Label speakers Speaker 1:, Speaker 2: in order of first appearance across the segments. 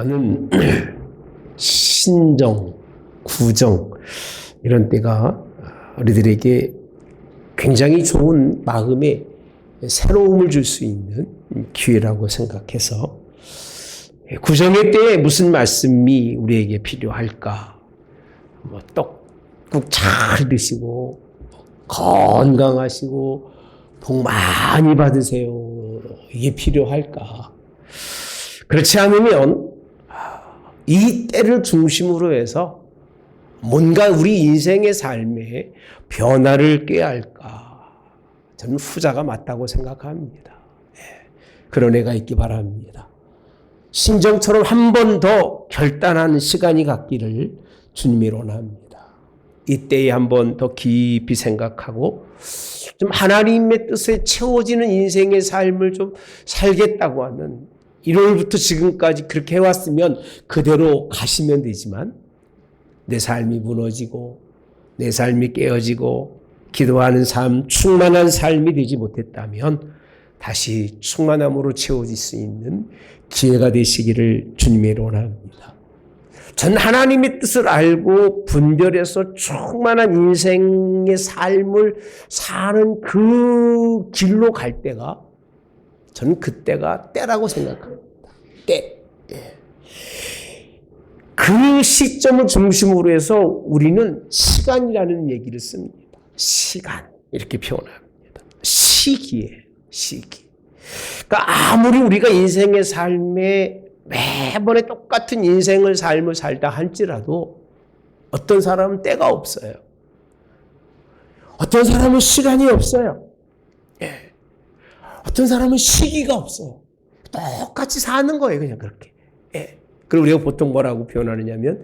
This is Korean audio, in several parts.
Speaker 1: 저는 신정, 구정 이런 때가 우리들에게 굉장히 좋은 마음의 새로움을 줄 수 있는 기회라고 생각해서 구정의 때에 무슨 말씀이 우리에게 필요할까? 떡국 잘 드시고 건강하시고 복 많이 받으세요. 이게 필요할까? 그렇지 않으면 이 때를 중심으로 해서 뭔가 우리 인생의 삶에 변화를 꾀야 할까? 저는 후자가 맞다고 생각합니다. 그런 애가 있기 바랍니다. 신정처럼 한 번 더 결단하는 시간이 갖기를 주님이 원합니다. 이때에 한 번 더 깊이 생각하고 좀 하나님의 뜻에 채워지는 인생의 삶을 좀 살겠다고 하는 1월부터 지금까지 그렇게 해왔으면 그대로 가시면 되지만 내 삶이 무너지고 내 삶이 깨어지고 기도하는 삶, 충만한 삶이 되지 못했다면 다시 충만함으로 채워질 수 있는 기회가 되시기를 주님의 원합니다. 전 하나님의 뜻을 알고 분별해서 충만한 인생의 삶을 사는 그 길로 갈 때가 저는 그때가 때라고 생각합니다. 때. 그 시점을 중심으로 해서 우리는 시간이라는 얘기를 씁니다. 시간 이렇게 표현합니다. 시기예요. 시기. 그러니까 아무리 우리가 인생의 삶에 매번에 똑같은 인생을 삶을 살다 할지라도 어떤 사람은 때가 없어요. 어떤 사람은 시간이 없어요. 어떤 사람은 시기가 없어요. 똑같이 사는 거예요. 그냥 그렇게. 그리고 우리가 보통 뭐라고 표현하느냐면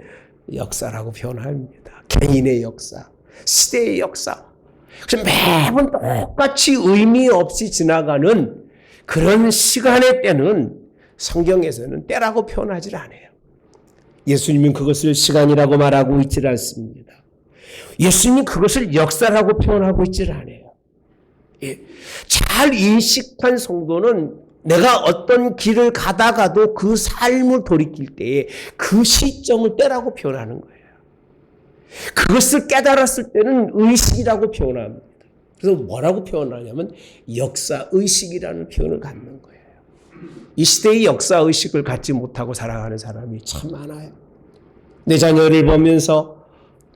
Speaker 1: 역사라고 표현합니다. 개인의 역사, 시대의 역사. 그래서 매번 똑같이 의미 없이 지나가는 그런 시간의 때는 성경에서는 때라고 표현하지 않아요. 예수님은 그것을 시간이라고 말하고 있지 않습니다. 예수님은 그것을 역사라고 표현하고 있지 않아요. 잘 인식한 성도는 내가 어떤 길을 가다가도 그 삶을 돌이킬 때에 그 시점을 때라고 표현하는 거예요. 그것을 깨달았을 때는 의식이라고 표현합니다. 그래서 뭐라고 표현하냐면 역사의식이라는 표현을 갖는 거예요. 이 시대의 역사의식을 갖지 못하고 살아가는 사람이 참 많아요. 내 자녀를 보면서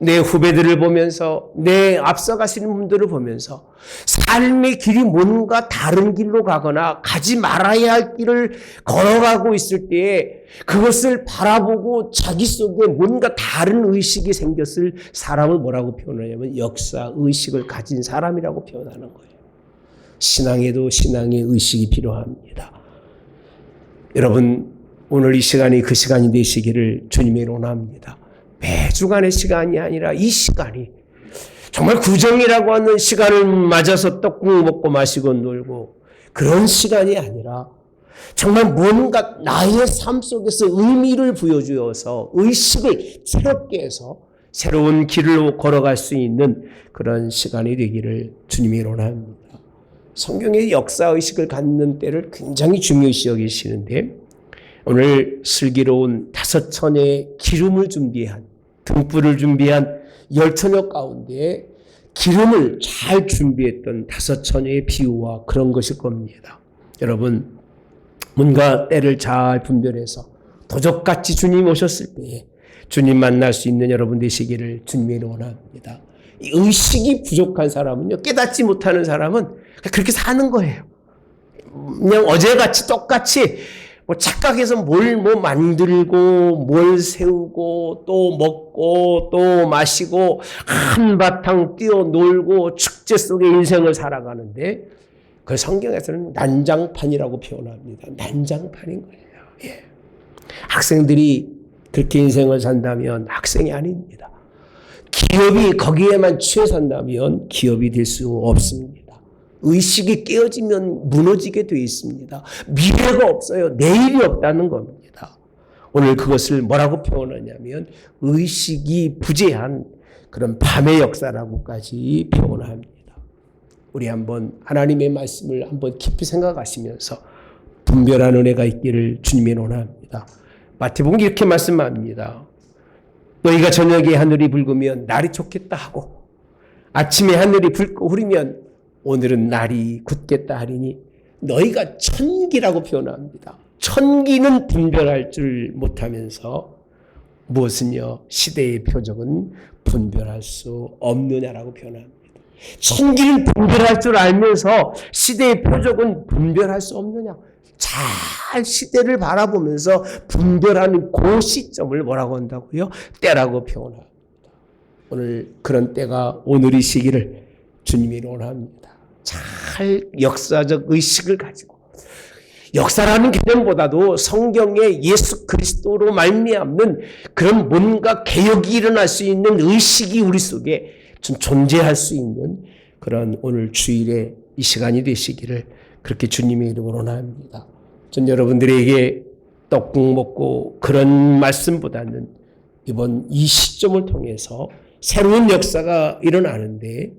Speaker 1: 내 후배들을 보면서 내 앞서가시는 분들을 보면서 삶의 길이 뭔가 다른 길로 가거나 가지 말아야 할 길을 걸어가고 있을 때에 그것을 바라보고 자기 속에 뭔가 다른 의식이 생겼을 사람을 뭐라고 표현하냐면 역사의식을 가진 사람이라고 표현하는 거예요. 신앙에도 신앙의 의식이 필요합니다. 여러분 오늘 이 시간이 그 시간이 되시기를 주님이 원합니다. 매주간의 시간이 아니라 이 시간이 정말 구정이라고 하는 시간을 맞아서 떡국 먹고 마시고 놀고 그런 시간이 아니라 정말 뭔가 나의 삶 속에서 의미를 부여주어서 의식을 새롭게 해서 새로운 길을 걸어갈 수 있는 그런 시간이 되기를 주님이 원합니다. 성경의 역사의식을 갖는 때를 굉장히 중요시 여기시는데 오늘 슬기로운 5천의 기름을 준비한 등불을 준비한 10처녀 가운데 기름을 잘 준비했던 5처녀의 비유와 그런 것일 겁니다. 여러분 뭔가 때를 잘 분별해서 도적같이 주님 오셨을 때 주님 만날 수 있는 여러분 되시기를 주님이 원합니다. 이 의식이 부족한 사람은요, 깨닫지 못하는 사람은 그렇게 사는 거예요. 그냥 어제같이 똑같이 착각해서 뭘 만들고 뭘 세우고 또 먹고 또 마시고 한바탕 뛰어놀고 축제 속의 인생을 살아가는데 그 성경에서는 난장판이라고 표현합니다. 난장판인 거예요. 학생들이 그렇게 인생을 산다면 학생이 아닙니다. 기업이 거기에만 취해 산다면 기업이 될 수 없습니다. 의식이 깨어지면 무너지게 되어 있습니다. 미래가 없어요. 내일이 없다는 겁니다. 오늘 그것을 뭐라고 표현하냐면 의식이 부재한 그런 밤의 역사라고까지 표현합니다. 우리 한번 하나님의 말씀을 한번 깊이 생각하시면서 분별한 은혜가 있기를 주님이 원합니다. 마태복음 이렇게 말씀합니다. 너희가 저녁에 하늘이 붉으면 날이 좋겠다 하고 아침에 하늘이 붉고 흐리면 오늘은 날이 굳겠다 하리니 너희가 천기라고 표현합니다. 천기는 분별할 줄 못하면서 무엇은요? 시대의 표적은 분별할 수 없느냐라고 표현합니다. 천기는 분별할 줄 알면서 시대의 표적은 분별할 수 없느냐? 잘 시대를 바라보면서 분별하는 그 시점을 뭐라고 한다고요? 때라고 표현합니다. 오늘 그런 때가 오늘이 시기를 주님이 원합니다. 잘 역사적 의식을 가지고 역사라는 개념보다도 성경의 예수 그리스도로 말미암는 그런 뭔가 개혁이 일어날 수 있는 의식이 우리 속에 좀 존재할 수 있는 그런 오늘 주일의 이 시간이 되시기를 그렇게 주님의 이름으로 원합니다. 전 여러분들에게 떡국 먹고 그런 말씀보다는 이번 이 시점을 통해서 새로운 역사가 일어나는데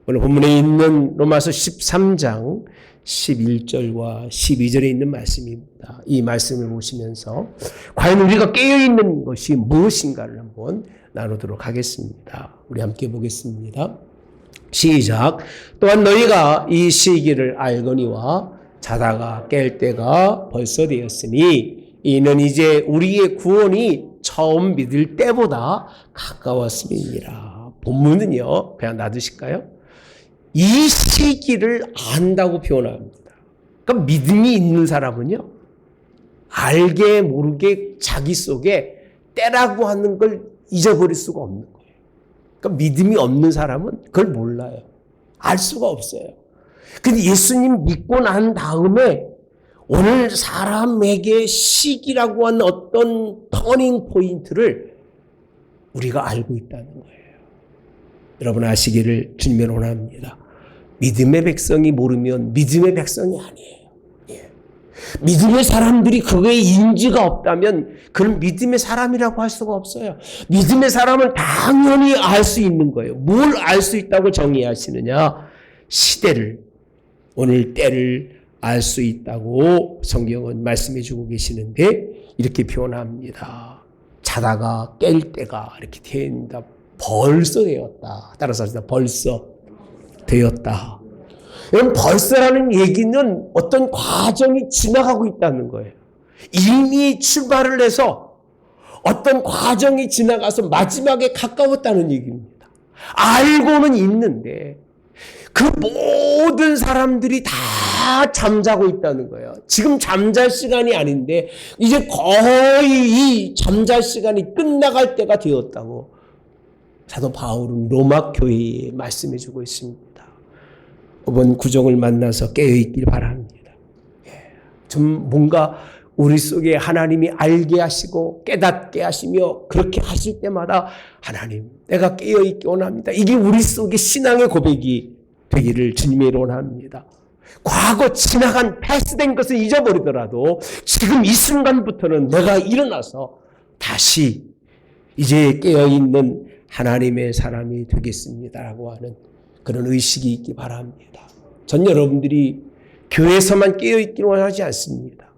Speaker 1: 오늘 본문에 있는 로마서 13장 11절과 12절에 있는 말씀입니다. 이 말씀을 보시면서 과연 우리가 깨어있는 것이 무엇인가를 한번 나누도록 하겠습니다. 우리 함께 보겠습니다. 시작. 또한 너희가 이 시기를 알거니와 자다가 깰 때가 벌써 되었으니 이는 이제 우리의 구원이 처음 믿을 때보다 가까웠음이니라. 본문은요, 그냥 놔두실까요? 이 시기를 안다고 표현합니다. 그러니까 믿음이 있는 사람은요, 알게 모르게 자기 속에 때라고 하는 걸 잊어버릴 수가 없는 거예요. 그러니까 믿음이 없는 사람은 그걸 몰라요. 알 수가 없어요. 근데 예수님 믿고 난 다음에 오늘 사람에게 시기라고 하는 어떤 터닝 포인트를 우리가 알고 있다는 거예요. 여러분 아시기를 주님이 원합니다. 믿음의 백성이 모르면 믿음의 백성이 아니에요. 예. 믿음의 사람들이 그거에 인지가 없다면 그는 믿음의 사람이라고 할 수가 없어요. 믿음의 사람은 당연히 알 수 있는 거예요. 뭘 알 수 있다고 정의하시느냐? 시대를, 오늘 때를 알 수 있다고 성경은 말씀해 주고 계시는데 이렇게 표현합니다. 자다가 깰 때가 이렇게 된다. 벌써 되었다. 따라서 합시다. 벌써 되었다. 여러분 벌써라는 얘기는 어떤 과정이 지나가고 있다는 거예요. 이미 출발을 해서 어떤 과정이 지나가서 마지막에 가까웠다는 얘기입니다. 알고는 있는데 그 모든 사람들이 다 잠자고 있다는 거예요. 지금 잠잘 시간이 아닌데 이제 거의 이 잠잘 시간이 끝나갈 때가 되었다고 사도 바울은 로마 교회에 말씀해 주고 있습니다. 이번 구정을 만나서 깨어있길 바랍니다. 좀 뭔가 우리 속에 하나님이 알게 하시고 깨닫게 하시며 그렇게 하실 때마다 하나님 내가 깨어있기 원합니다. 이게 우리 속에 신앙의 고백이 되기를 주님의 이름으로 원합니다. 과거 지나간 패스된 것을 잊어버리더라도 지금 이 순간부터는 내가 일어나서 다시 이제 깨어있는 하나님의 사람이 되겠습니다라고 하는 그런 의식이 있기 바랍니다. 전 여러분들이 교회에서만 깨어있기를 원하지 않습니다.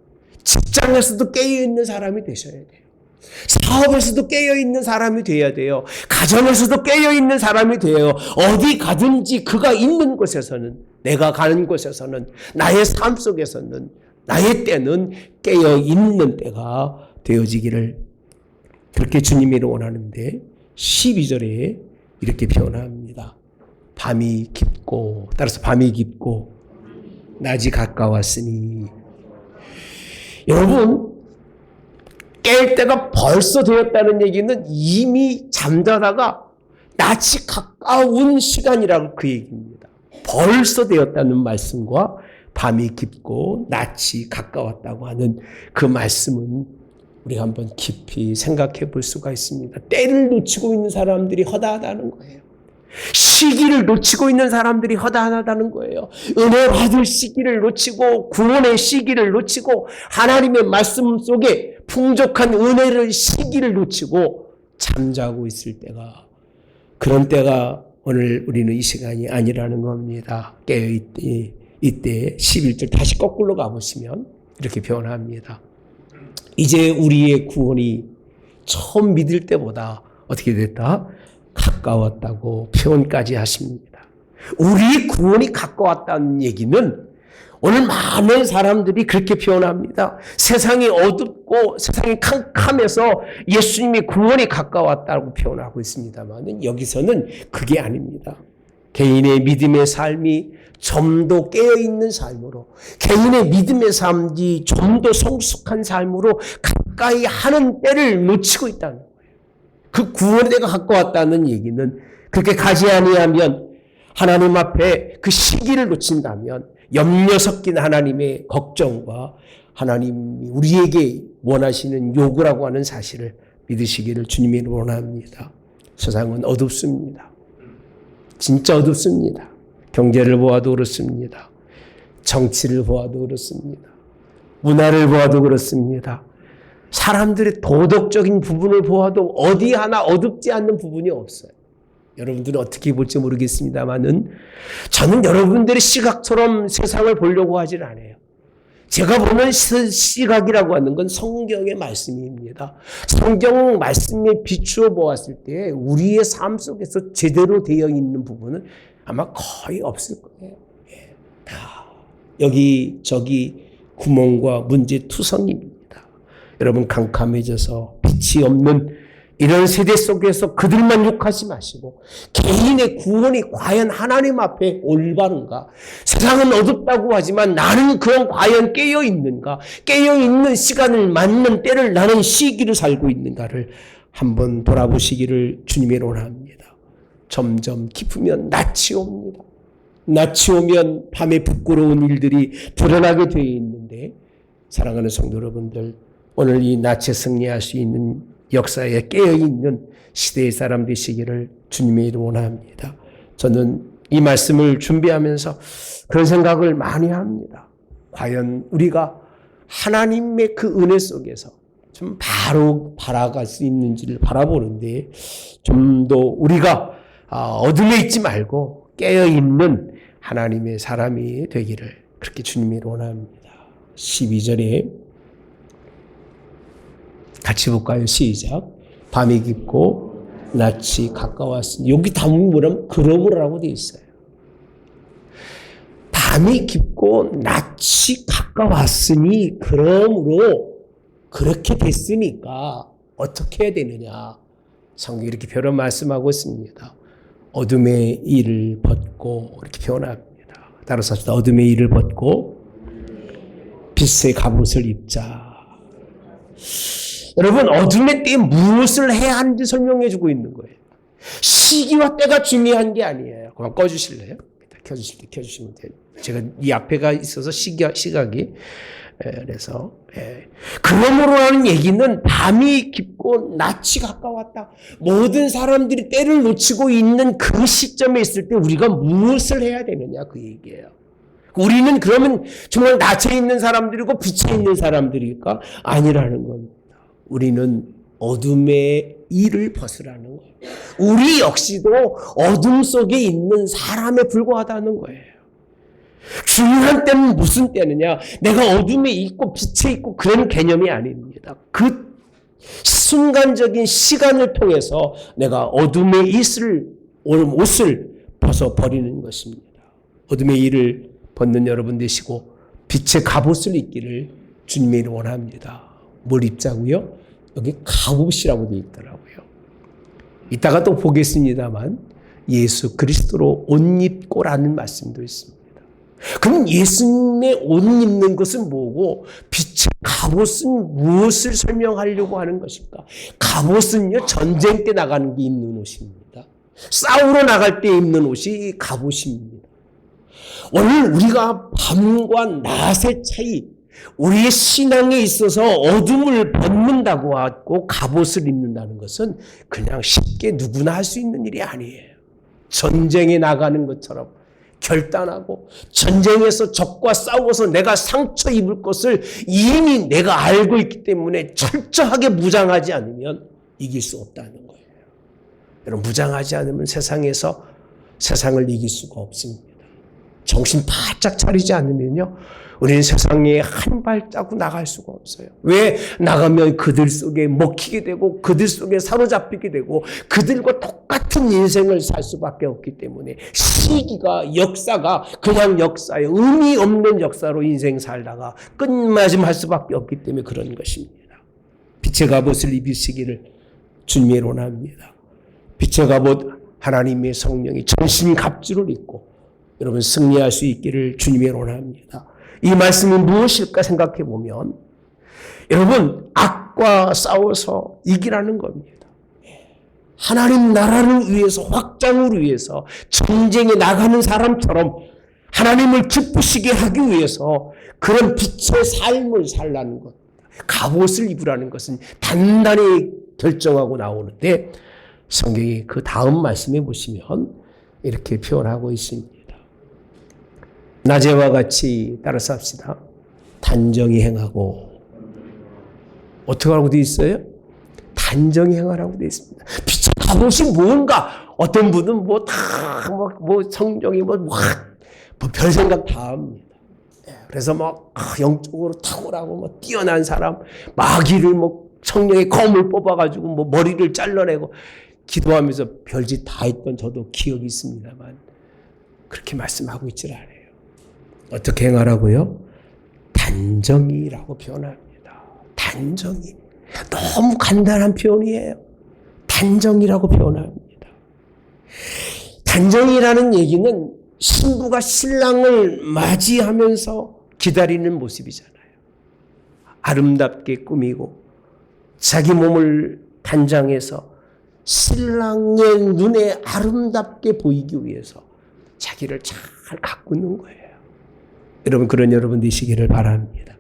Speaker 1: 직장에서도 깨어있는 사람이 되셔야 돼요. 사업에서도 깨어있는 사람이 돼야 돼요. 가정에서도 깨어있는 사람이 돼요. 어디 가든지 그가 있는 곳에서는, 내가 가는 곳에서는, 나의 삶 속에서는, 나의 때는 깨어있는 때가 되어지기를 그렇게 주님이 원하는데 12절에 이렇게 표현합니다. 밤이 깊고, 따라서 밤이 깊고 낮이 가까웠으니. 여러분 깰 때가 벌써 되었다는 얘기는 이미 잠자다가 낮이 가까운 시간이라고 그 얘기입니다. 벌써 되었다는 말씀과 밤이 깊고 낮이 가까웠다고 하는 그 말씀은 우리가 한번 깊이 생각해 볼 수가 있습니다. 때를 놓치고 있는 사람들이 허다하다는 거예요. 시기를 놓치고 있는 사람들이 허다하다는 거예요. 은혜 받을 시기를 놓치고 구원의 시기를 놓치고 하나님의 말씀 속에 풍족한 은혜를 시기를 놓치고 잠자고 있을 때가, 그런 때가 오늘 우리는 이 시간이 아니라는 겁니다. 깨어있때 이때 11절 다시 거꾸로 가보시면 이렇게 표현합니다. 이제 우리의 구원이 처음 믿을 때보다 어떻게 됐다? 가까웠다고 표현까지 하십니다. 우리의 구원이 가까웠다는 얘기는 오늘 많은 사람들이 그렇게 표현합니다. 세상이 어둡고 세상이 캄캄해서 예수님의 구원이 가까웠다고 표현하고 있습니다만 여기서는 그게 아닙니다. 개인의 믿음의 삶이 좀 더 깨어있는 삶으로, 개인의 믿음의 삶이 좀 더 성숙한 삶으로 가까이 하는 때를 놓치고 있다는 거예요. 그 구원의 때가 가까웠다는 얘기는 그렇게 가지 아니하면, 하나님 앞에 그 시기를 놓친다면 염려 섞인 하나님의 걱정과 하나님이 우리에게 원하시는 요구라고 하는 사실을 믿으시기를 주님이 원합니다. 세상은 어둡습니다. 진짜 어둡습니다. 경제를 보아도 그렇습니다. 정치를 보아도 그렇습니다. 문화를 보아도 그렇습니다. 사람들의 도덕적인 부분을 보아도 어디 하나 어둡지 않는 부분이 없어요. 여러분들은 어떻게 볼지 모르겠습니다만은 저는 여러분들의 시각처럼 세상을 보려고 하질 않아요. 제가 보는 시각이라고 하는 건 성경의 말씀입니다. 성경 말씀에 비추어 보았을 때 우리의 삶 속에서 제대로 되어 있는 부분은 아마 거의 없을 거예요. 다 여기저기 구멍과 문제투성입니다. 여러분 캄캄해져서 빛이 없는 이런 세대 속에서 그들만 욕하지 마시고 개인의 구원이 과연 하나님 앞에 올바른가? 세상은 어둡다고 하지만 나는 그런 과연 깨어있는가? 깨어있는 시간을 맞는 때를 나는 시기를 살고 있는가를 한번 돌아보시기를 주님의 원합니다. 점점 깊으면 낯이 옵니다. 낯이 오면 밤에 부끄러운 일들이 드러나게 되어 있는데 사랑하는 성도 여러분들, 오늘 이 낯에 승리할 수 있는 역사에 깨어있는 시대의 사람 되시기를 주님의 이름으로 원합니다. 저는 이 말씀을 준비하면서 그런 생각을 많이 합니다. 과연 우리가 하나님의 그 은혜 속에서 좀 바로 바라갈 수 있는지를 바라보는데 좀 더 우리가 어둠에 있지 말고 깨어있는 하나님의 사람이 되기를 그렇게 주님이 원합니다. 12절에 같이 볼까요? 시작. 밤이 깊고 낯이 가까웠으니, 여기 단문이 뭐라면 그러므로라고 되어 있어요. 밤이 깊고 낯이 가까웠으니, 그러므로 그렇게 됐으니까 어떻게 해야 되느냐. 성경이 이렇게 표현 말씀하고 있습니다. 어둠의 일을 벗고 이렇게 표현합니다. 따라서 어둠의 일을 벗고 빛의 갑옷을 입자. 여러분, 어둠의 때에 무엇을 해야 하는지 설명해 주고 있는 거예요. 시기와 때가 중요한 게 아니에요. 그만 꺼주실래요? 켜주실 때 켜주시면 돼요. 제가 이 앞에가 있어서 시각이. 그래서 그러므로 하는 얘기는 밤이 깊고 낯이 가까웠다. 모든 사람들이 때를 놓치고 있는 그 시점에 있을 때 우리가 무엇을 해야 되느냐, 그 얘기예요. 우리는 그러면 정말 낯에 있는 사람들이고 빛에 있는 사람들일까? 아니라는 겁니다. 우리는 어둠의 일을 벗으라는 거예요. 우리 역시도 어둠 속에 있는 사람에 불과하다는 거예요. 중요한 때는 무슨 때느냐? 내가 어둠에 있고 빛에 있고 그런 개념이 아닙니다. 그 순간적인 시간을 통해서 내가 어둠에 있을 옷을 벗어버리는 것입니다. 어둠의 일을 벗는 여러분 되시고 빛의 갑옷을 입기를 주님이 원합니다. 뭘 입자고요? 여기 갑옷이라고 되어 있더라고요. 이따가 또 보겠습니다만 예수 그리스도로 옷 입고라는 말씀도 있습니다. 그럼 예수님의 옷 입는 것은 뭐고 빛의 갑옷은 무엇을 설명하려고 하는 것일까? 갑옷은요, 전쟁 때 나가는 게 입는 옷입니다. 싸우러 나갈 때 입는 옷이 갑옷입니다. 오늘 우리가 밤과 낮의 차이, 우리의 신앙에 있어서 어둠을 벗는다고 하고 갑옷을 입는다는 것은 그냥 쉽게 누구나 할 수 있는 일이 아니에요. 전쟁에 나가는 것처럼 결단하고 전쟁에서 적과 싸워서 내가 상처 입을 것을 이미 내가 알고 있기 때문에 철저하게 무장하지 않으면 이길 수 없다는 거예요. 여러분, 무장하지 않으면 세상에서 세상을 이길 수가 없습니다. 정신 바짝 차리지 않으면요, 우리는 세상에 한 발자국 나갈 수가 없어요. 왜? 나가면 그들 속에 먹히게 되고 그들 속에 사로잡히게 되고 그들과 똑같은 인생을 살 수밖에 없기 때문에, 시기가, 역사가 그냥 역사예요. 의미 없는 역사로 인생 살다가 끝마짐할 수밖에 없기 때문에 그런 것입니다. 빛의 갑옷을 입으시기를 주님이 원합니다. 빛의 갑옷, 하나님의 성령이 정신갑주를 입고 여러분 승리할 수 있기를 주님이 원합니다. 이 말씀이 무엇일까 생각해 보면, 여러분, 악과 싸워서 이기라는 겁니다. 하나님 나라를 위해서, 확장을 위해서 전쟁에 나가는 사람처럼 하나님을 기쁘시게 하기 위해서 그런 빛의 삶을 살라는 것. 갑옷을 입으라는 것은 단단히 결정하고 나오는데, 성경이 그 다음 말씀에 보시면 이렇게 표현하고 있습니다. 낮에와 같이 따라서 합시다. 단정히 행하고. 어떻게 하라고 되어 있어요? 단정히 행하라고 되어 있습니다. 빛의 갑옷이 뭔가, 어떤 분은 성경이 별 생각 다 합니다. 그래서 영적으로 탁월하고 뛰어난 사람, 마귀를 성령의 검을 뽑아가지고 머리를 잘라내고 기도하면서 별짓 다 했던 저도 기억이 있습니다만, 그렇게 말씀하고 있질 않아요. 어떻게 행하라고요? 단정히라고 표현합니다. 단정히. 너무 간단한 표현이에요. 단정히라고 표현합니다. 단정히라는 얘기는 신부가 신랑을 맞이하면서 기다리는 모습이잖아요. 아름답게 꾸미고 자기 몸을 단장해서 신랑의 눈에 아름답게 보이기 위해서 자기를 잘 가꾸는 거예요. 여러분, 그런 여러분 되시기를 바랍니다.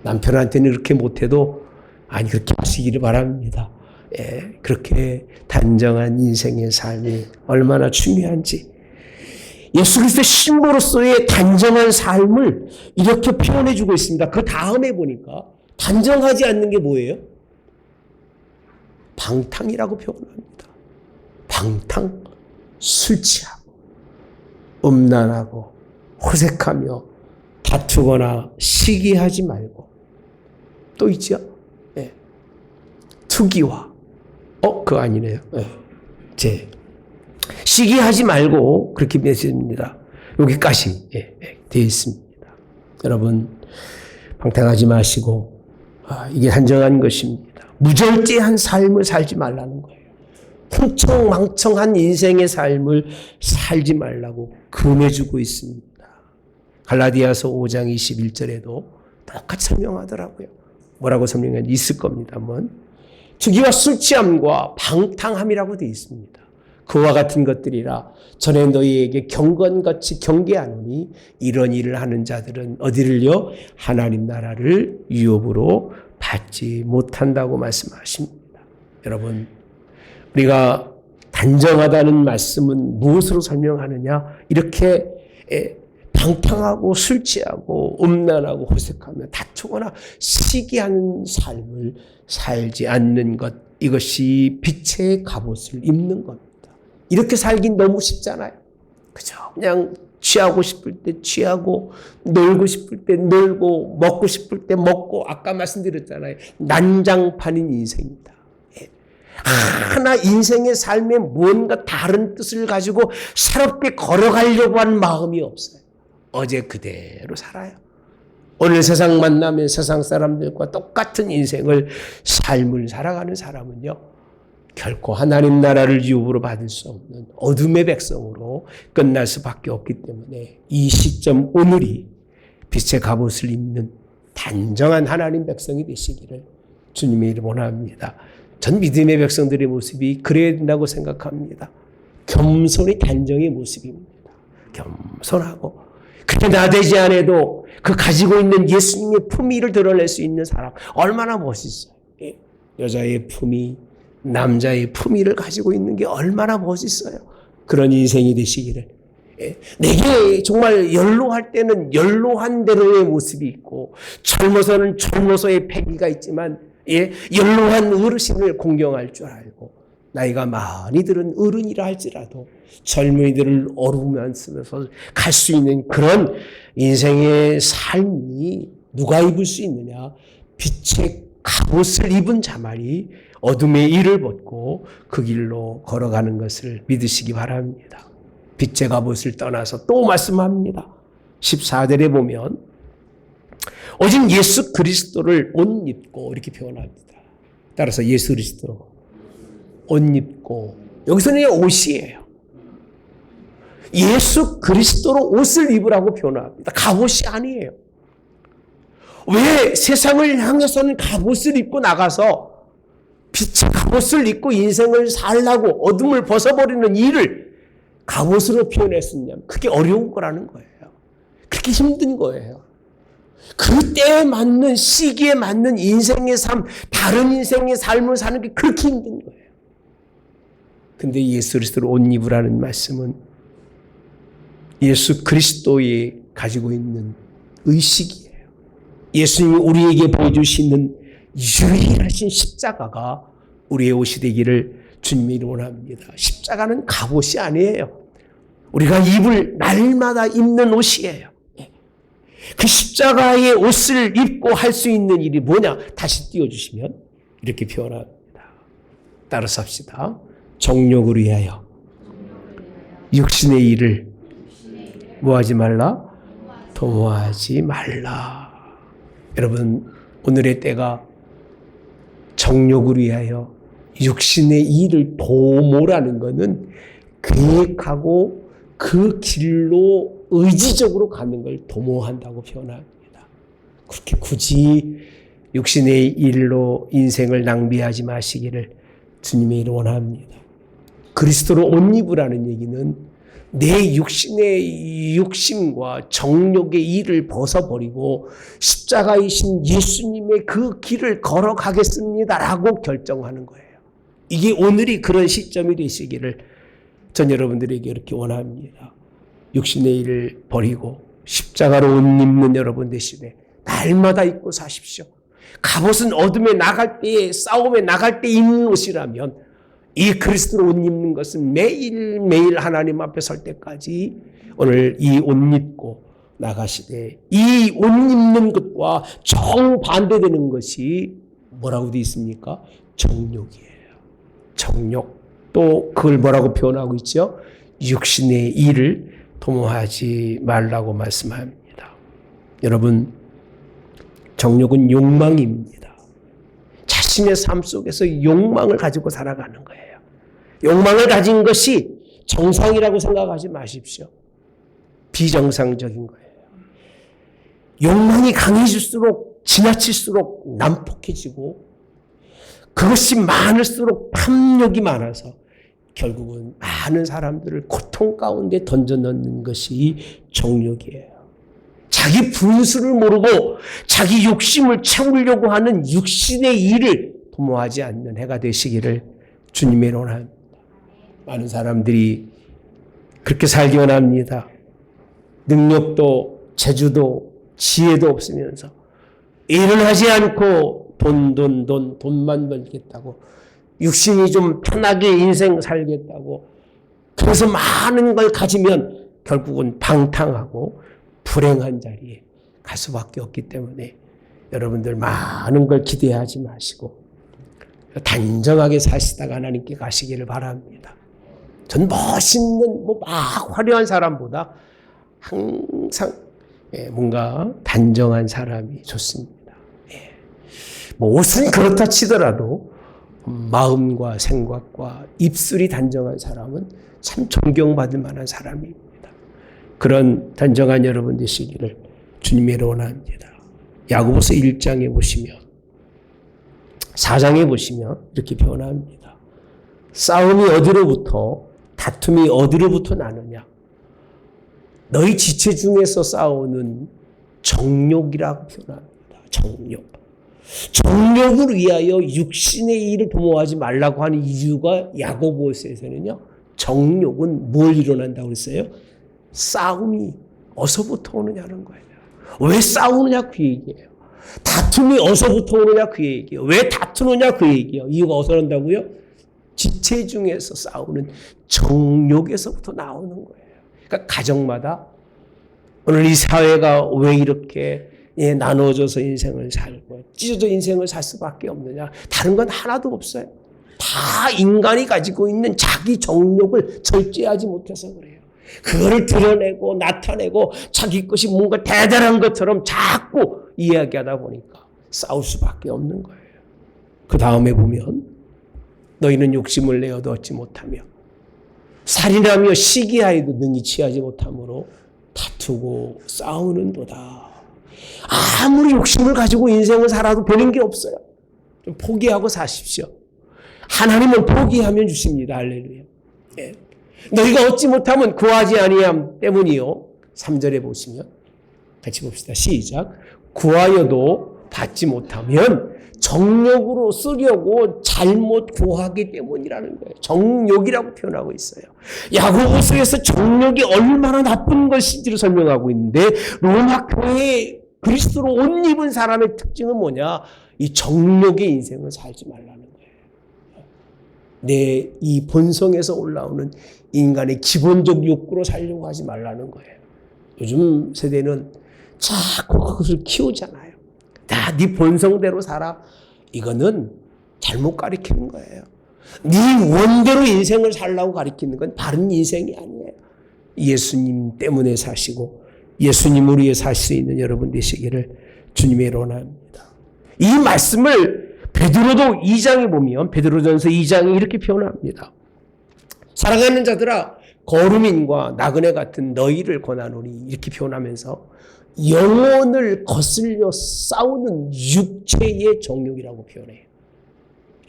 Speaker 1: 남편한테는 그렇게 못해도 그렇게 하시기를 바랍니다. 그렇게 단정한 인생의 삶이 얼마나 중요한지, 예수 그리스도의 신부로서의 단정한 삶을 이렇게 표현해 주고 있습니다. 그 다음에 보니까 단정하지 않는 게 뭐예요? 방탕이라고 표현합니다. 방탕, 술 취하고 음란하고 호색하며 다투거나 시기하지 말고, 또 있죠? 투기와 그거 아니네요. 시기하지 말고, 그렇게 되었습니다. 여기까지 되어 있습니다. 여러분, 방탕하지 마시고, 이게 단정한 것입니다. 무절제한 삶을 살지 말라는 거예요. 흥청망청한 인생의 삶을 살지 말라고 금해주고 있습니다. 갈라디아서 5장 21절에도 똑같이 설명하더라고요. 뭐라고 설명하는지 있을 겁니다만, 투기와 술취함과 방탕함이라고 되어 있습니다. 그와 같은 것들이라 전에 너희에게 경건같이 경계하노니 이런 일을 하는 자들은 어디를요? 하나님 나라를 유업으로 받지 못한다고 말씀하십니다. 여러분, 우리가 단정하다는 말씀은 무엇으로 설명하느냐? 이렇게 방탕하고 술 취하고 음란하고 호색하며 다투거나 시기하는 삶을 살지 않는 것, 이것이 빛의 갑옷을 입는 겁니다. 이렇게 살긴 너무 쉽잖아요. 그죠? 그냥 취하고 싶을 때 취하고, 놀고 싶을 때 놀고, 먹고 싶을 때 먹고, 아까 말씀드렸잖아요. 난장판인 인생입니다. 하나 인생의 삶에 뭔가 다른 뜻을 가지고 새롭게 걸어가려고 하는 마음이 없어요. 어제 그대로 살아요. 오늘 세상 만나면 세상 사람들과 똑같은 인생을, 삶을 살아가는 사람은요, 결코 하나님 나라를 유업으로 받을 수 없는 어둠의 백성으로 끝날 수밖에 없기 때문에 이 시점 오늘이 빛의 갑옷을 입는 단정한 하나님 백성이 되시기를 주님의 이름 원합니다. 전 믿음의 백성들의 모습이 그래야 된다고 생각합니다. 겸손이 단정의 모습입니다. 겸손하고, 그렇게 나대지 않아도 그 가지고 있는 예수님의 품위를 드러낼 수 있는 사람, 얼마나 멋있어요. 여자의 품위, 남자의 품위를 가지고 있는 게 얼마나 멋있어요. 그런 인생이 되시기를. 내게 정말 연로할 때는 연로한 대로의 모습이 있고, 젊어서는 젊어서의 패기가 있지만, 연로한 어르신을 공경할 줄 알고, 나이가 많이 들은 어른이라 할지라도 젊은이들을 어루면서 갈 수 있는 그런 인생의 삶이 누가 입을 수 있느냐? 빛의 갑옷을 입은 자만이 어둠의 일을 벗고 그 길로 걸어가는 것을 믿으시기 바랍니다. 빛의 갑옷을 떠나서 또 말씀합니다. 14절에 보면 오직 예수 그리스도를 옷 입고 이렇게 표현합니다. 따라서 예수 그리스도 옷 입고, 여기서는 옷이에요. 예수 그리스도로 옷을 입으라고 표현합니다. 갑옷이 아니에요. 왜 세상을 향해서는 갑옷을 입고 나가서 빛의 갑옷을 입고 인생을 살라고 어둠을 벗어버리는 일을 갑옷으로 표현했었냐면 그게 어려운 거라는 거예요. 그렇게 힘든 거예요. 그 때에 맞는 시기에 맞는 인생의 삶, 다른 인생의 삶을 사는 게 그렇게 힘든 거예요. 근데 예수 그리스도로 옷 입으라는 말씀은 예수 그리스도에 가지고 있는 의식이에요. 예수님이 우리에게 보여주시는 유일하신 십자가가 우리의 옷이 되기를 주님이 원합니다. 십자가는 갑옷이 아니에요. 우리가 입을 날마다 입는 옷이에요. 그 십자가의 옷을 입고 할 수 있는 일이 뭐냐? 다시 띄워주시면 이렇게 표현합니다. 따라서 합시다. 정욕을 위하여 육신의 일을 뭐하지 말라? 도모하지 말라. 여러분, 오늘의 때가 정욕을 위하여 육신의 일을 도모라는 것은 계획하고 그 길로 의지적으로 가는 걸 도모한다고 표현합니다. 그렇게 굳이 육신의 일로 인생을 낭비하지 마시기를 주님의 이름으로 원합니다. 그리스도로 옷 입으라는 얘기는 내 육신의 욕심과 정욕의 일을 벗어버리고 십자가이신 예수님의 그 길을 걸어가겠습니다라고 결정하는 거예요. 이게 오늘이 그런 시점이 되시기를 전 여러분들에게 이렇게 원합니다. 육신의 일을 버리고 십자가로 옷 입는 여러분 되시되 날마다 입고 사십시오. 갑옷은 어둠에 나갈 때에, 싸움에 나갈 때 입는 옷이라면 이 그리스도로 옷 입는 것은 매일매일 하나님 앞에 설 때까지 오늘 이 옷 입고 나가시되, 이 옷 입는 것과 정반대되는 것이 뭐라고 되어 있습니까? 정욕이에요. 정욕. 또 그걸 뭐라고 표현하고 있죠? 육신의 일을 도모하지 말라고 말씀합니다. 여러분, 정욕은 욕망입니다. 자신의 삶 속에서 욕망을 가지고 살아가는 거예요. 욕망을 가진 것이 정상이라고 생각하지 마십시오. 비정상적인 거예요. 욕망이 강해질수록 지나칠수록 난폭해지고 그것이 많을수록 탐욕이 많아서 결국은 많은 사람들을 고통 가운데 던져넣는 것이 정욕이에요. 자기 분수를 모르고 자기 욕심을 채우려고 하는 육신의 일을 도모하지 않는 해가 되시기를 주님의 원합니다. 많은 사람들이 그렇게 살기 원합니다. 능력도 재주도 지혜도 없으면서 일을 하지 않고 돈만 벌겠다고, 육신이 좀 편하게 인생 살겠다고, 그래서 많은 걸 가지면 결국은 방탕하고 불행한 자리에 갈 수밖에 없기 때문에 여러분들 많은 걸 기대하지 마시고 단정하게 사시다가 하나님께 가시기를 바랍니다. 전 멋있는 막 화려한 사람보다 항상 뭔가 단정한 사람이 좋습니다. 옷은 그렇다 치더라도 마음과 생각과 입술이 단정한 사람은 참 존경받을 만한 사람입니다. 그런 단정한 여러분 되시기를 주님의 원합니다. 야고보서 1장에 보시면, 4장에 보시면 이렇게 표현합니다. 싸움이 어디로부터, 다툼이 어디로부터 나느냐? 너희 지체 중에서 싸우는 정욕이라고 표현합니다. 정욕. 정욕을 위하여 육신의 일을 도모하지 말라고 하는 이유가 야고보서에서는요, 정욕은 뭘 일어난다고 했어요? 싸움이 어디서부터 오느냐는 거예요. 왜 싸우느냐 그 얘기예요. 다툼이 어디서부터 오느냐 그 얘기예요. 왜 다투느냐 그 얘기예요. 이유가 어디서 난다고요? 지체 지체 중에서 싸우는 정욕에서부터 나오는 거예요. 그러니까 가정마다 오늘 이 사회가 왜 이렇게 나눠져서 인생을 살고 찢어져 인생을 살 수밖에 없느냐. 다른 건 하나도 없어요. 다 인간이 가지고 있는 자기 정욕을 절제하지 못해서 그래요. 그거를 드러내고 나타내고 자기 것이 뭔가 대단한 것처럼 자꾸 이야기하다 보니까 싸울 수밖에 없는 거예요. 그 다음에 보면 너희는 욕심을 내어도 얻지 못하며 살인하며 시기하여도 능히 취하지 못함으로 다투고 싸우는도다. 아무리 욕심을 가지고 인생을 살아도 되는 게 없어요. 좀 포기하고 사십시오. 하나님은 포기하면 주십니다. 할렐루야. 예. 너희가 얻지 못하면 구하지 아니함 때문이요. 3절에 보시면 같이 봅시다. 시작. 구하여도 받지 못하면 정욕으로 쓰려고 잘못 구하기 때문이라는 거예요. 정욕이라고 표현하고 있어요. 야고보서에서 정욕이 얼마나 나쁜 것인지를 설명하고 있는데 로마 교회에 그리스도로 옷 입은 사람의 특징은 뭐냐? 이 정욕의 인생을 살지 말라는 거예요. 내 이 본성에서 올라오는 인간의 기본적 욕구로 살려고 하지 말라는 거예요. 요즘 세대는 자꾸 그것을 키우잖아요. 다 네 본성대로 살아. 이거는 잘못 가르치는 거예요. 네 원대로 인생을 살라고 가르치는 건 바른 인생이 아니에요. 예수님 때문에 사시고 예수님을 위해 살 수 있는 여러분 되시기를 주님의 원합니다. 이 말씀을 베드로도 2장에 보면 베드로전서 2장이 이렇게 표현합니다. 사랑하는 자들아 거루민과 나그네 같은 너희를 권하노니 이렇게 표현하면서 영혼을 거슬려 싸우는 육체의 정욕이라고 표현해요.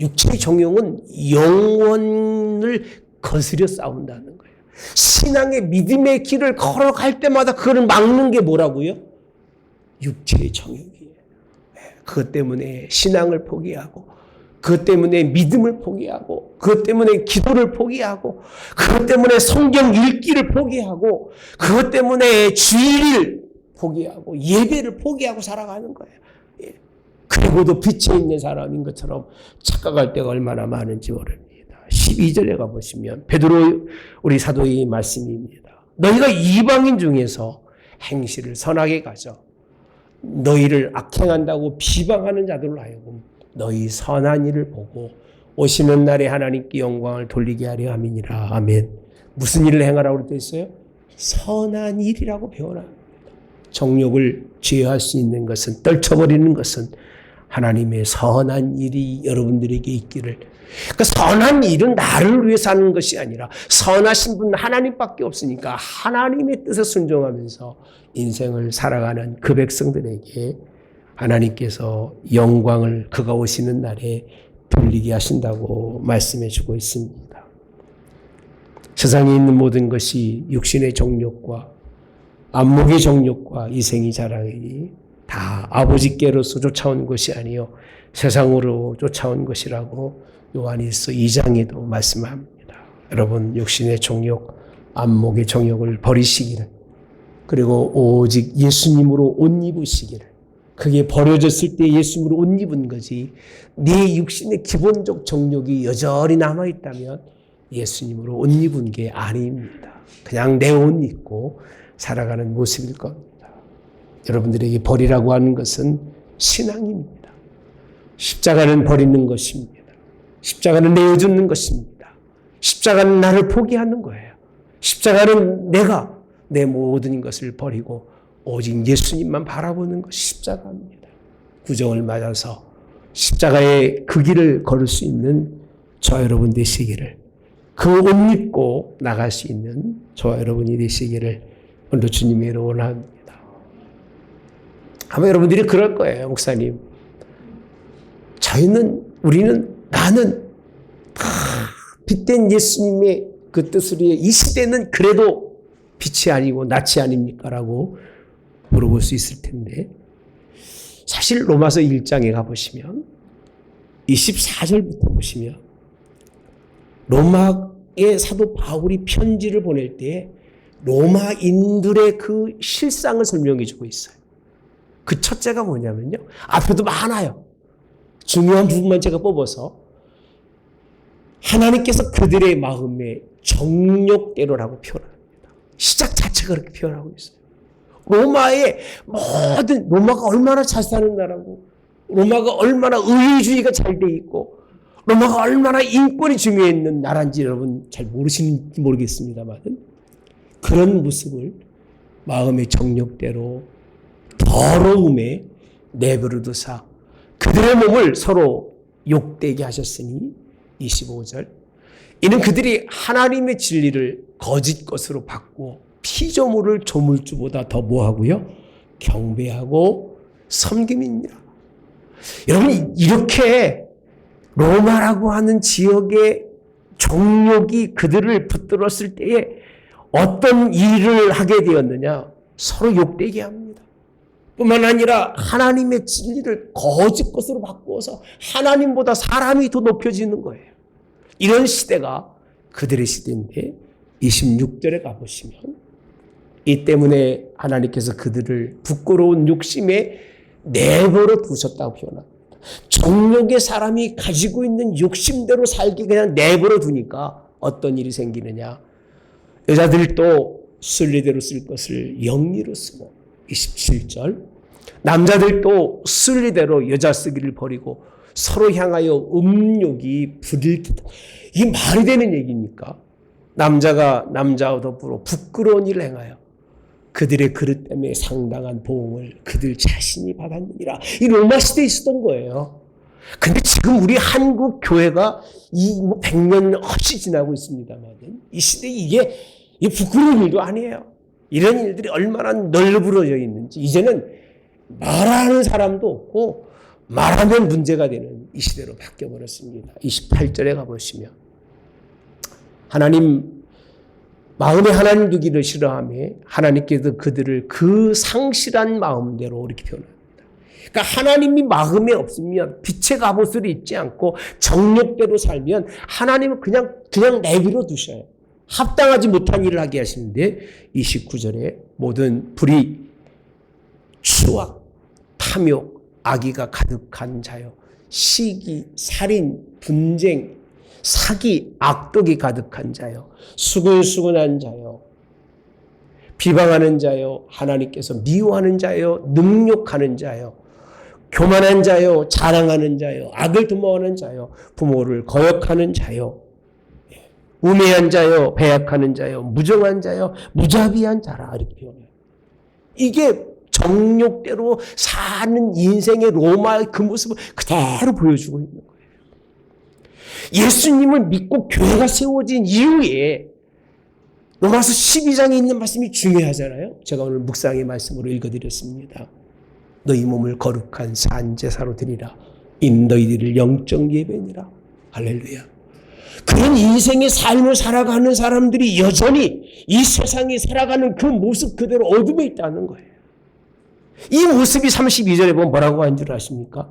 Speaker 1: 육체의 정욕은 영혼을 거스려 싸운다는 거예요. 신앙의 믿음의 길을 걸어갈 때마다 그걸 막는 게 뭐라고요? 육체의 정욕이에요. 그것 때문에 신앙을 포기하고 그것 때문에 믿음을 포기하고 그것 때문에 기도를 포기하고 그것 때문에 성경 읽기를 포기하고 그것 때문에 주일을 포기하고 예배를 포기하고 살아가는 거예요. 그리고도 빛에 있는 사람인 것처럼 착각할 때가 얼마나 많은지 모릅니다. 12절에 가보시면 베드로 우리 사도의 말씀입니다. 너희가 이방인 중에서 행실을 선하게 가져 너희를 악행한다고 비방하는 자들로 하여금 너희 선한 일을 보고 오시는 날에 하나님께 영광을 돌리게 하려 함이니라. 아멘. 무슨 일을 행하라고 되어 있어요? 선한 일이라고 표현합니다. 정욕을 제어할 수 있는 것은 떨쳐버리는 것은 하나님의 선한 일이 여러분들에게 있기를. 그러니까 선한 일은 나를 위해서 하는 것이 아니라 선하신 분은 하나님밖에 없으니까 하나님의 뜻에 순종하면서 인생을 살아가는 그 백성들에게 하나님께서 영광을 그가 오시는 날에 돌리게 하신다고 말씀해 주고 있습니다. 세상에 있는 모든 것이 육신의 정욕과 안목의 정욕과 이생의 자랑이 다 아버지께로서 쫓아온 것이 아니요 세상으로 쫓아온 것이라고 요한일서 2장에도 말씀합니다. 여러분 육신의 정욕, 안목의 정욕을 버리시기를 그리고 오직 예수님으로 옷 입으시기를. 그게 버려졌을 때 예수님으로 옷 입은 거지 네 육신의 기본적 정욕이 여전히 남아있다면 예수님으로 옷 입은 게 아닙니다. 그냥 내 옷 입고 살아가는 모습일 겁니다. 여러분들에게 버리라고 하는 것은 신앙입니다. 십자가는 버리는 것입니다. 십자가는 내어주는 것입니다. 십자가는 나를 포기하는 거예요. 십자가는 내가 내 모든 것을 버리고 오직 예수님만 바라보는 것이 십자가입니다. 구정을 맞아서 십자가의 그 길을 걸을 수 있는 저와 여러분 되시기를, 그 옷 입고 나갈 수 있는 저와 여러분이 되시기를 오늘도 주님의 원합니다. 아마 여러분들이 그럴 거예요. 목사님, 나는 빛된 예수님의 그 뜻을 위해 이 시대는 그래도 빛이 아니고 낯이 아닙니까? 라고 물어볼 수 있을 텐데, 사실 로마서 1장에 가보시면 24절부터 보시면 로마의 사도 바울이 편지를 보낼 때 로마인들의 그 실상을 설명해 주고 있어요. 그 첫째가 뭐냐면요, 앞에도 많아요. 중요한 부분만 제가 뽑아서 하나님께서 그들의 마음의 정욕대로라고 표현합니다. 시작 자체가 그렇게 표현하고 있어요. 로마가 얼마나 잘 사는 나라고, 로마가 얼마나 의회주의가 잘 돼 있고, 로마가 얼마나 인권이 중요했는 나라인지 여러분 잘 모르시는지 모르겠습니다만, 그런 모습을 마음의 정욕대로 더러움에 내버려두사 그들의 몸을 서로 욕되게 하셨으니 25절 이는 그들이 하나님의 진리를 거짓 것으로 바꾸어 피조물을 조물주보다 더 뭐하고요? 경배하고 섬김이니라. 여러분 이렇게 로마라고 하는 지역의 정욕이 그들을 붙들었을 때에 어떤 일을 하게 되었느냐? 서로 욕되게 합니다. 뿐만 아니라 하나님의 진리를 거짓 것으로 바꾸어서 하나님보다 사람이 더 높여지는 거예요. 이런 시대가 그들의 시대인데 26절에 가보시면 이 때문에 하나님께서 그들을 부끄러운 욕심에 내버려 두셨다고 표현합니다. 정욕의 사람이 가지고 있는 욕심대로 살기 그냥 내버려 두니까 어떤 일이 생기느냐. 여자들도 순리대로 쓸 것을 영리로 쓰고 27절 남자들도 순리대로 여자 쓰기를 버리고 서로 향하여 음욕이 부릴 듯. 이게 말이 되는 얘기입니까? 남자가 남자와 더불어 부끄러운 일을 행하여 그들의 그릇 때문에 상당한 보응을 그들 자신이 받았느니라. 이 로마 시대에 있었던 거예요. 근데 지금 우리 한국 교회가 100년 훨씬 지나고 있습니다만 이 시대에 이게 부끄러운 일도 아니에요. 이런 일들이 얼마나 널브러져 있는지 이제는 말하는 사람도 없고 말하면 문제가 되는 이 시대로 바뀌어버렸습니다. 28절에 가보시면 하나님 마음에 하나님 두기를 싫어하며 하나님께서 그들을 그 상실한 마음대로 이렇게 표현합니다. 그러니까 하나님이 마음에 없으면 빛의 갑옷을 입지 않고 정욕대로 살면 하나님은 그냥 내버려 두셔요. 합당하지 못한 일을 하게 하시는데 29절에 모든 불의, 추악, 탐욕, 악의가 가득한 자요. 시기, 살인, 분쟁, 사기, 악독이 가득한 자요. 수근수근한 자요. 비방하는 자요. 하나님께서 미워하는 자요. 능욕하는 자요. 교만한 자요. 자랑하는 자요. 악을 도모하는 자요. 부모를 거역하는 자요. 우매한 자요, 배약하는 자요, 무정한 자요, 무자비한 자라 이렇게 표현해요. 이게 정욕대로 사는 인생의 로마의 그 모습을 그대로 보여주고 있는 거예요. 예수님을 믿고 교회가 세워진 이후에 로마서 12장에 있는 말씀이 중요하잖아요. 제가 오늘 묵상의 말씀으로 읽어드렸습니다. 너희 몸을 거룩한 산제사로 드리라. 이 너희들을 영적 예배니라. 할렐루야. 그런 인생의 삶을 살아가는 사람들이 여전히 이 세상에 살아가는 그 모습 그대로 어둠에 있다는 거예요. 이 모습이 32절에 보면 뭐라고 한 줄 아십니까?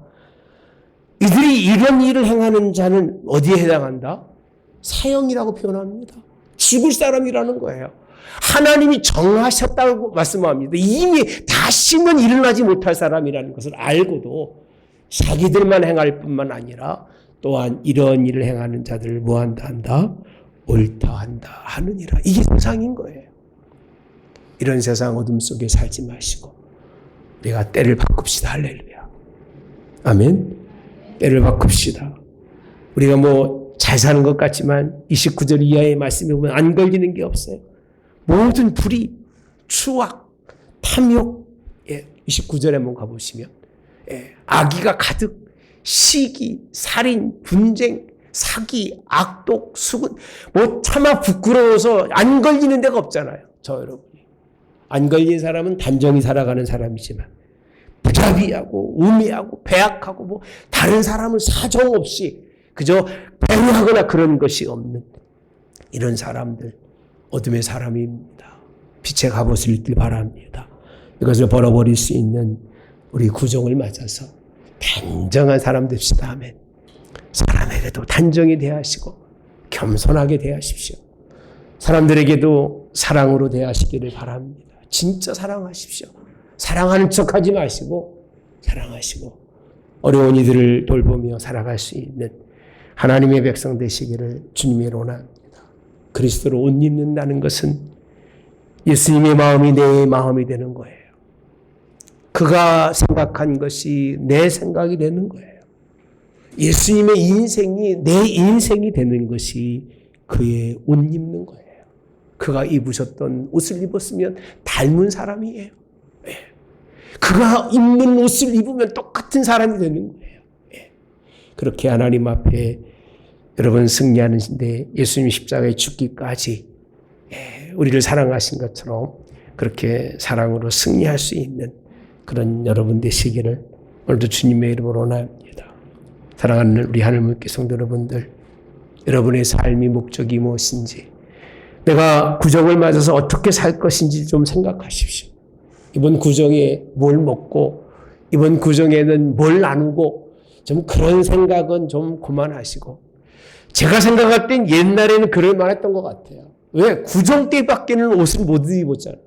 Speaker 1: 이들이 이런 일을 행하는 자는 어디에 해당한다? 사형이라고 표현합니다. 죽을 사람이라는 거예요. 하나님이 정하셨다고 말씀합니다. 이미 다시는 일어나지 못할 사람이라는 것을 알고도 자기들만 행할 뿐만 아니라 또한 이런 일을 행하는 자들을 뭐한다 한다? 옳다 한다 하느니라. 이게 세상인 거예요. 이런 세상 어둠 속에 살지 마시고 우리가 때를 바꿉시다. 할렐루야. 아멘. 때를 바꿉시다. 우리가 잘 사는 것 같지만 29절 이하의 말씀에 보면 안 걸리는 게 없어요. 모든 불의, 추악, 탐욕 29절에 한번 가보시면 악의가 가득 시기, 살인, 분쟁, 사기, 악독, 수군 차마 부끄러워서 안 걸리는 데가 없잖아요. 저 여러분이. 안 걸린 사람은 단정히 살아가는 사람이지만 부자비하고 우매하고 배약하고 다른 사람을 사정없이 그저 배려하거나 그런 것이 없는 이런 사람들 어둠의 사람입니다. 빛의 갑옷을 입길 바랍니다. 이것을 벌어버릴 수 있는 우리 구종을 맞아서 단정한 사람 됩시다. 아멘. 사람에게도 단정히 대하시고 겸손하게 대하십시오. 사람들에게도 사랑으로 대하시기를 바랍니다. 진짜 사랑하십시오. 사랑하는 척하지 마시고 사랑하시고 어려운 이들을 돌보며 살아갈 수 있는 하나님의 백성 되시기를 주님의 원합니다. 그리스도로 옷 입는다는 것은 예수님의 마음이 내 마음이 되는 거예요. 그가 생각한 것이 내 생각이 되는 거예요. 예수님의 인생이 내 인생이 되는 것이 그의 옷 입는 거예요. 그가 입으셨던 옷을 입었으면 닮은 사람이에요. 그가 입는 옷을 입으면 똑같은 사람이 되는 거예요. 그렇게 하나님 앞에 여러분 승리하는데 예수님 십자가에 죽기까지 우리를 사랑하신 것처럼 그렇게 사랑으로 승리할 수 있는 그런 여러분 되시기를 오늘도 주님의 이름으로 원합니다. 사랑하는 우리 하늘문교 성도 여러분들, 여러분의 삶의 목적이 무엇인지, 내가 구정을 맞아서 어떻게 살 것인지 좀 생각하십시오. 이번 구정에 뭘 먹고 이번 구정에는 뭘 나누고 좀 그런 생각은 좀 그만하시고, 제가 생각할 땐 옛날에는 그럴 만했던 것 같아요. 왜? 구정 때 밖에는 옷을 못 입었잖아요.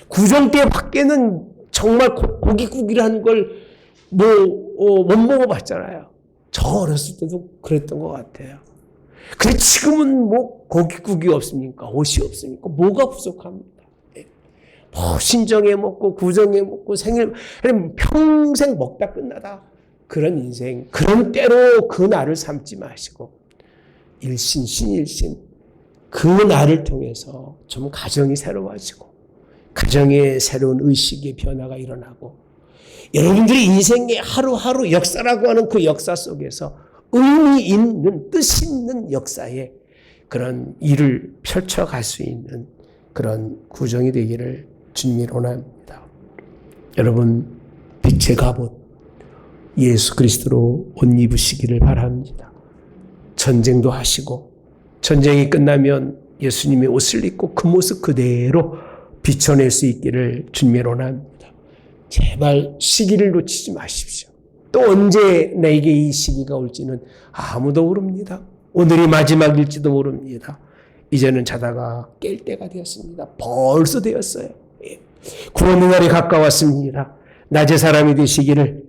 Speaker 1: 구정 때 밖에는 정말 고깃국이라는 걸 못 먹어봤잖아요. 저 어렸을 때도 그랬던 것 같아요. 그래 지금은 뭐 고깃국이 없습니까? 옷이 없습니까? 뭐가 부족합니까? 뭐 신정에 먹고 구정에 먹고 생일 평생 먹다 끝나다 그런 인생, 그런 때로 그 날을 삼지 마시고 일신 신일신 그 날을 통해서 좀 가정이 새로워지고 가정에 새로운 의식의 변화가 일어나고 여러분들의 인생의 하루하루 역사라고 하는 그 역사 속에서 의미 있는 뜻 있는 역사에 그런 일을 펼쳐갈 수 있는 그런 구정이 되기를 주님이 원합니다. 여러분 빛의 갑옷 예수 그리스도로 옷 입으시기를 바랍니다. 전쟁도 하시고 전쟁이 끝나면 예수님의 옷을 입고 그 모습 그대로 비춰낼 수 있기를 주님이 원합니다. 제발 시기를 놓치지 마십시오. 또 언제 내게 이 시기가 올지는 아무도 모릅니다. 오늘이 마지막일지도 모릅니다. 이제는 자다가 깰 때가 되었습니다. 벌써 되었어요. 구원의 날이 가까웠습니다. 낮의 사람이 되시기를,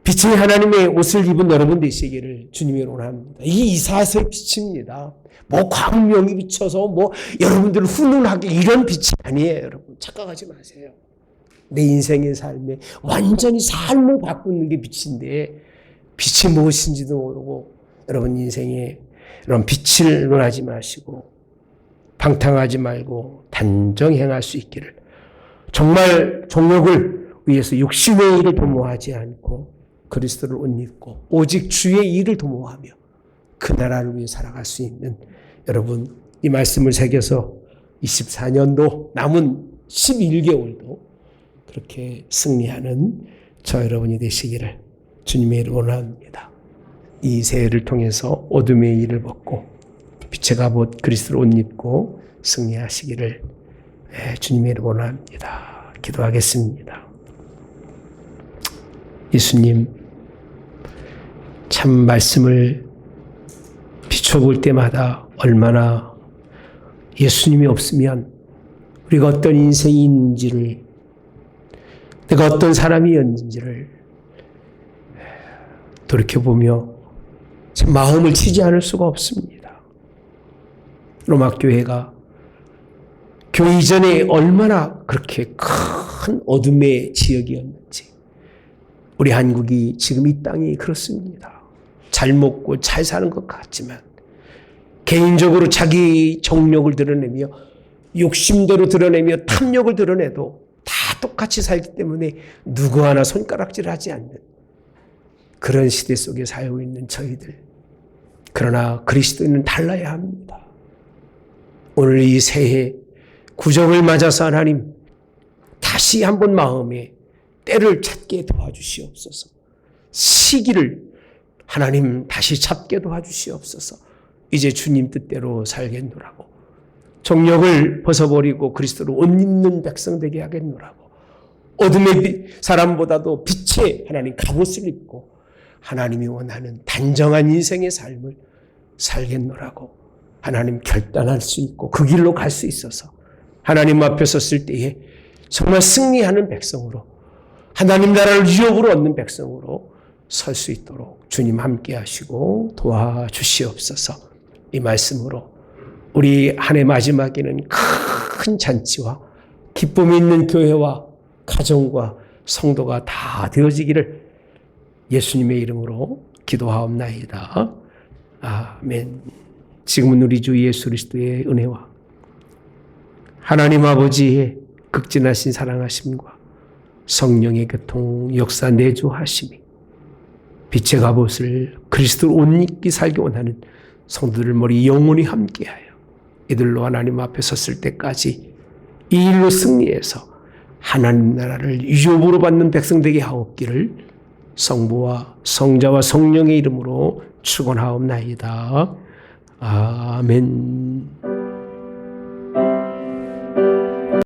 Speaker 1: 빛의 하나님의 옷을 입은 여러분 되시기를 주님이 원합니다. 이게 이사야서의 빛입니다. 뭐 광명이 비쳐서 뭐 여러분들을 훈훈하게 이런 빛이 아니에요. 여러분 착각하지 마세요. 내 인생의 삶에 완전히 삶을 바꾸는 게 빛인데 빛이 무엇인지도 모르고 여러분 인생에 이런 빛을 논하지 마시고 방탕하지 말고 단정 행할 수 있기를, 정말 정욕을 위해서 육신의 일을 도모하지 않고 그리스도를 옷 입고 오직 주의 일을 도모하며 그 나라를 위해 살아갈 수 있는 여러분, 이 말씀을 새겨서 24년도 남은 11개월도 그렇게 승리하는 저 여러분이 되시기를 주님의 이름으로 원합니다. 이 새해를 통해서 어둠의 일을 벗고 빛의 갑옷 그리스도를 옷 입고 승리하시기를 주님의 이름으로 원합니다. 기도하겠습니다. 예수님, 참 말씀을 비춰볼 때마다 얼마나 예수님이 없으면 우리가 어떤 인생인지를, 내가 어떤 사람이었는지를 돌이켜보며 참 마음을 치지 않을 수가 없습니다. 로마교회가 교회 이전에 얼마나 그렇게 큰 어둠의 지역이었는지, 우리 한국이 지금 이 땅이 그렇습니다. 잘 먹고 잘 사는 것 같지만 개인적으로 자기 정욕을 드러내며 욕심대로 드러내며 탐욕을 드러내도 다 똑같이 살기 때문에 누구 하나 손가락질하지 않는 그런 시대 속에 살고 있는 저희들, 그러나 그리스도인은 달라야 합니다. 오늘 이 새해 구정을 맞아서 하나님 다시 한번 마음에 때를 찾게 도와주시옵소서. 시기를 하나님 다시 잡게 도와주시옵소서. 이제 주님 뜻대로 살겠노라고, 정욕을 벗어버리고 그리스도로 옷 입는 백성 되게 하겠노라고, 어둠의 사람보다도 빛의 하나님 갑옷을 입고 하나님이 원하는 단정한 인생의 삶을 살겠노라고 하나님 결단할 수 있고 그 길로 갈 수 있어서 하나님 앞에 섰을 때에 정말 승리하는 백성으로, 하나님 나라를 유업으로 얻는 백성으로 설 수 있도록 주님 함께 하시고 도와주시옵소서. 이 말씀으로 우리 한 해 마지막에는 큰 잔치와 기쁨이 있는 교회와 가정과 성도가 다 되어지기를 예수님의 이름으로 기도하옵나이다. 아멘. 지금은 우리 주 예수 그리스도의 은혜와 하나님 아버지의 극진하신 사랑하심과 성령의 교통 역사 내주하심이 빛의 갑옷을 그리스도를 옷 입기 살기 원하는 성도들 머리 영원히 함께하여 이들로 하나님 앞에 섰을 때까지 이 일로 승리해서 하나님 나라를 유업으로 받는 백성 되게 하옵기를 성부와 성자와 성령의 이름으로 축원하옵나이다. 아멘.